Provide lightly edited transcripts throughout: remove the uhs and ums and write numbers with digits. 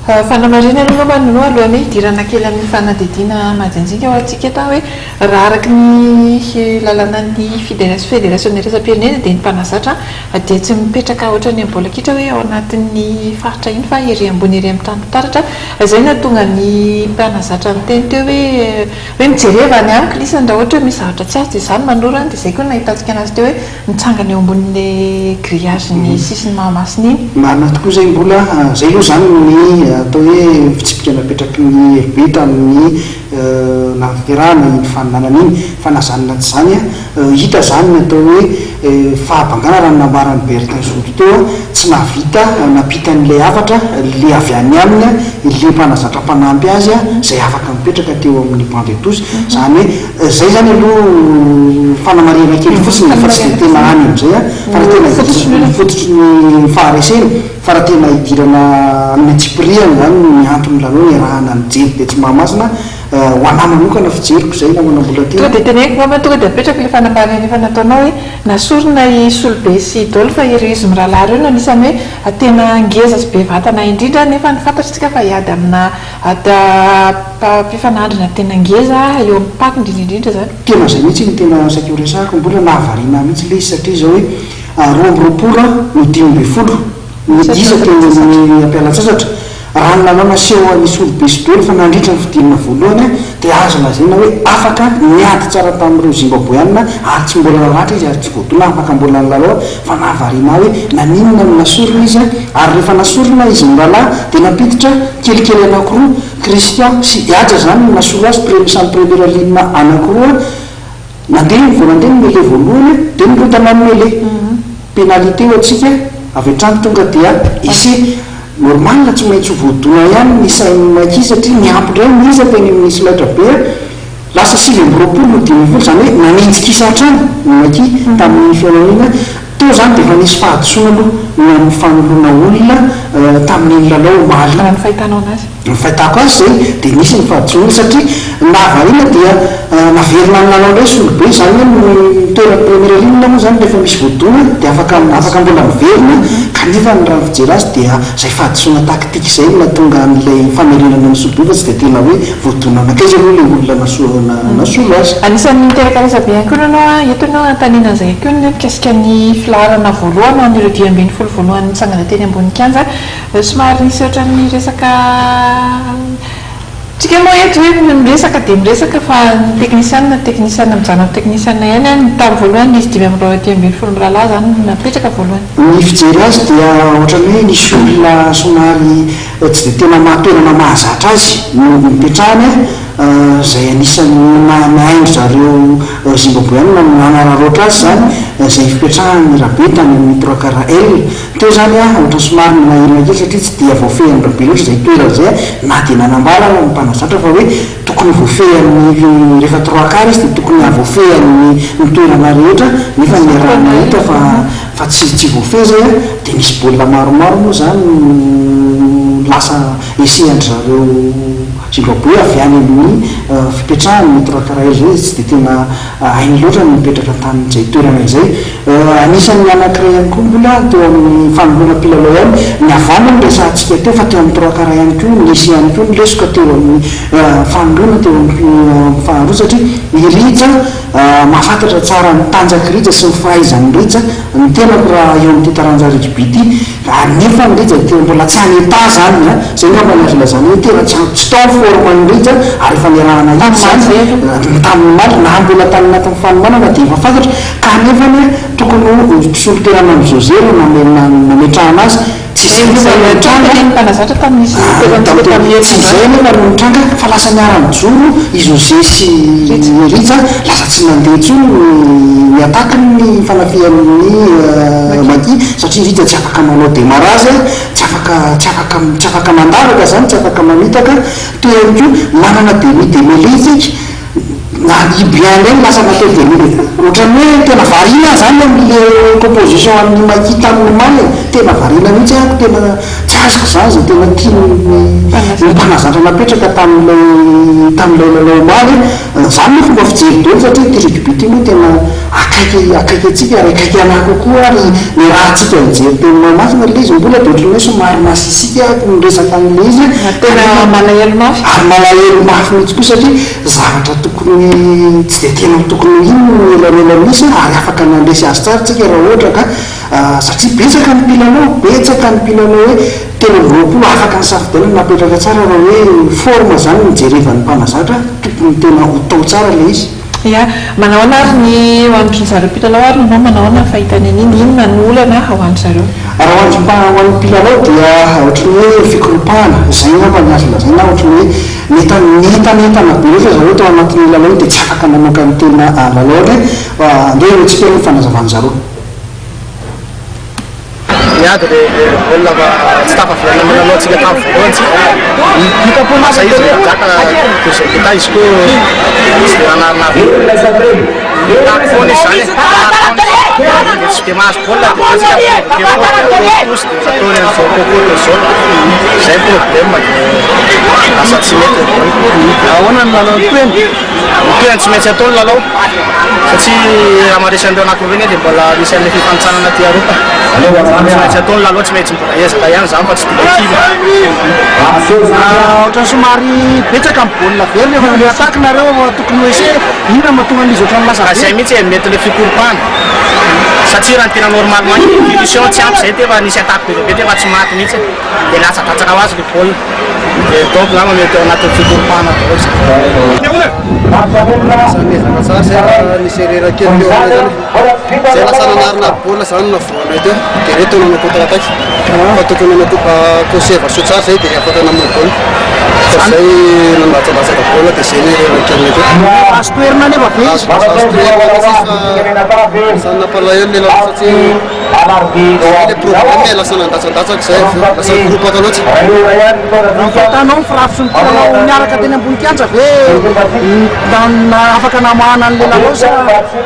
Fanamarina aloha manoa alohan'ny hidirana kely amin'ny fanadidina majanjinika ho antsika atao hoe raha araky ny lalana ny fédération iraisam-pirenena dia ny mpanazatra dia tsy mipetraka ohatrany amin'ny bola kitra hoe ao anatin'ny faritra iny fa ery ambony ery amin'ny tany fitaratra izay natonga ny mpanazatra ny teny teo hoe mijereva ny amiko lisany raha ohatra hoe misy zavatra tsy azy dia izany manora dia izay koa nahitantsika anazy teo hoe mitsangana eo ambonin'le grillage ny sisiny mahamasina iny marina tokoa zay mbola zay aloha zany ny atao hoe fitsipika napetraky ny RB tamin'ny naterahana ny faninanana iny fanazanana tsy zany hita zany ny atao hoe fahabangana raha nambarany Bertin Zoto teo tsy navita napita n'ilay afatra le avy any aminy le mpanazatra mpanampy azy zay afaka mipetraka teo amin'ny banc de touche zany hoe zay zany aloha fanamarihana kely fotsiny fa tsy de tena any am'izay fa raha tena fototry ny fahareseny fa raha tena hidirana amin'ny antsipiriana zany ny antony lalao ny rahana ny jery dia tsy mahamasina ho anahy manokana fijeriko zay na manambola tena tonga dia teneko mama tonga dia apetraka le fanambarana efa nataonao hoe nasorona i Solobe sy Idôly fa iry izy mirahalahy ireo no anisany hoe tena ngeza sy be vatana indrindra nefa ny fantatritsika fa hiady amina mpifanandrina tena ngeza eo amin'ny paky indrindrindrindra zany tena zay mihitsy ny tena saiko resahako mbola nahavariana mihitsy le izy satria zao hoe roa amby roapolo no 10 ny disa teo amin'ny ampialatsasatra raha ny lalao naseho any Solobe sy Idôly fa nandritra ny fidinina voalohany dia azo lazaina hoe afaka miady tsara tamin'ireo Zimbabweanina ary tsy mbola naratra izy ary tsy voatona afaka mbola ny lalao fa nahavariana hoe naninona no nasorona izy ary rehefa nasorona izy mirahalahy dia napiditra kelikely anankiroa Christian sy Iadra zany no nasolo azy samy première ligne anankiroa nandeha vao nandeha ny mele voalohany dia nirotana amin'ny mele pénalité ho antsika avy hatrany tonga dia isy normal tsy maintsy voadona ihany ny sainy maiky satria miampindray miza teny amin'ny solaitra be lasa 7 no 10 zany hoe nanenjikisa hatrany maiky tamin'ny fiananina to zany dia efa nisy fahadisoana aloha ny amin'ny fanoloana olona tamin'ny lalao omaly ny fahitanao anazy ny fahitako azy zay dia nisy ny fahadisoana satria nahavariana dia naverina ny lalao ndray Solobe zany hoe toerany première ligne moa zany rehefa misy voadona dia afaka mbola miverina kanefa ny raha fijery azy dia zay fahadisoana taktika zay natonga n'ilay famerenana ny Solobe fa tsy dia tena hoe voadona anakaiza aloha le olona nasolo azy anisan'ny miterakaraza be ihany koa nanao eto ianao antanina zay koa ny mikasika ny filarana voalohany an'ireo 10 voalohany mitsangana teny ambony kianja somary nisy ohatran'ny resaka tsika moa eto hoe miresaka dia miresaka fa ny teknisianina mijana teknisianina ihany ny tamy voalohany izy 10 mirahalahy zany napetraka voalohany ny fijery azy dia ohatrany hoe nisy olona somary tsy dia tena mahatoerana mahazatra azy no mipetrahany zay anisany nahaingo zareo Zimbabweanina nanararoatra azy zany zay fipetrahany rabe tany amin'ny 3 kara L teo zany ohatra somary nahirina kely satria tsy dia voafehan'ny rabe loatra zay toerana zay na dia nanambara ny mpanazatra fa hoe tokony voafehan'ny rehefa 3 kara izy dia tokony avoafehan'ny toerana rehetra nefa ny rahana hita fa tsy voafehy zay dia misy baolina maromaro moa zany lasa esehany zareo Zimbabwe avy any amin'ny fipetrahany ny 3 kara zay tsy dia tena hainy loatra ny mipetraka tamin'izay toerana izay anisan'ny anankiray ihany koa mbola teo amin'ny fanoloana mpilalao ihany ny avana no resahantsika teo fa teo amin'ny 3 kara ihany koa nisy ihany koa nylesoka teo amin'ny fanoloana teo amin'ny faharoa satria irija mahafantatra tsara ny tanjaky rija sy ny fahaizany rija ny tenako raha eo amin'ny tetaranjary ribity nefa ny rija teo mbola tsy aneta zany zay ngamba nazolazany hoe tena tsy tao forma ny rija ary efa niarahana iny zany tamin'ny maly na mbola tany anatin'ny fanomanana dia efa fantatra kanefa ny tokony solon-terana amin'ny Josero nametrahana azy tsy zay mpanazatra tamin'izy zay nefa no mitranga fa lasa miarany joro i José sy rija lasa tsy nandeha tsony ny atakiny ny fanafihan'ny maki satria rija tsy afaka manao démarrage tsy afaka mandavaka zany tsy afaka mamitaka teo ihany koa manana demi-démêlé izy na ibien regny lasa natao démêlé ohatrany hoe tena varina zany amin'le composition amin'ny maki tamin'ny maly tena varina mihitsy ako tena tsy azaka zany zay tena tiany mpanazatra napetraka tamin'ilay lalao omaly zany no fomba fijery dolo satria ty rugby ty moa tena akaiky atsika ary akaiky anahy kokoa ary ny raha tsika mijery teny mamasina le izy mbola de ohatrany hoe somary masisika miresaka amin'le izy tena malahelo mafy ary malahelo mafy mihitsy koa satria zavatra tokony tsy de tena tokony ino elaela misy ary afaka nandresy azy tsara tsika raha ohatra ka satria betsaka ny mpilalao hoe tena roapolo afaka ny safidianana napetraka tsara raha hoe forme zany mijerevany mpanazatra tokony tena hotao tsara le izy ia manao ana ary ny hoan'ny zareo mpilalao ary nanao manao ana fahitany an'iny inona ny olana hoan'ny zareo raha hoan'ny mpilalao dia ohatrany hoe fikorompahana zay ngamba ny azo lazaina ohatrany hoe netanetana be rehetra zareo tao anatin'ny lalao dia tsy afaka namoaka ny tena lalao le ndre tsika ny fanazavany zareo miady le olona fa tsy tafaviana mananao atsika tamin'ny voalohany hitapomasa izy zaka deta izy koa izy le anarina fony zany tsy de mahazo baolina de tsika ataony an'izao kokoa zao zay problème de lasa tsy mety ahoana ny lalao toeny tsy maintsy atao ny lalao satria raha maresy andreo anakireo reny dia mbola misy an'le fifantsanana ty aroa tsy maintsy atao ny lalao tsy maintsy mbola ezaka ihany zany fa tsy dikiva ohatrany somary betsaka amin'ny baolina very rehefa le ataka nareo tokony hoe se inona mahatonga an'izy ohatrany lasa be zay mihitsy mety le fikoropahana satria raha ny tena normalement finition tsy ampy zay tefa nisy ataka be tefa tsy maty mihitsy dia latsatratsaka ho azy le baolina dia donc zany mety ao anatin'ny fikoropahana samezaka tsara zay raha nisy erera kely eo zany zay lasa nanarina baolina zany navoana teo dia reto nanao contre-attaque fa tokony nanao conserve so tsara zay dia afaka namoy baolina fa zay nandatsabatsaka baolina dia zay ny erera kely teo azo toerina nefa be izy sany nampalahelo le lalao satria le problème lasa nandatsandatsaka zay lasa gropaka loatsy rahafatanao firafitry ny mpilalao miaraka teny ambony kianja ve afaka namahana an'le lalao sa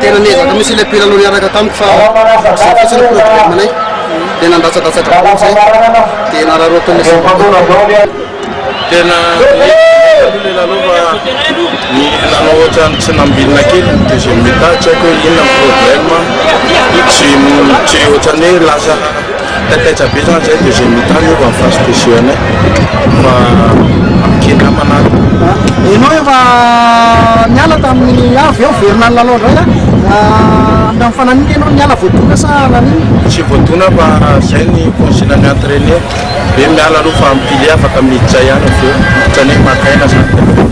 tena niezaka misy le mpilalao niaraka tamiko fa zay fotsiny problème anay dia nandatsandatsaka baolina zay dia nararoatan'le tena le lalova ny nanao ohatrany tsy nambilina kely deuxième mi-temps tsy haiko hoe inona problème tsy ohatrany hoe lasa tataitra be zany zay deuxième mi-temps io amin'ny phase spéciale fa kely amanary enao efa niala tamin'ny avy eo verina ny lalao ndray amin'ny fananiny enao niala voadona sa naniny tsy voadona fa zay ny consigne ny entraîneur be miala aloha fa ampily afaka miditra ihany aveo ohatrany hoe makaina zany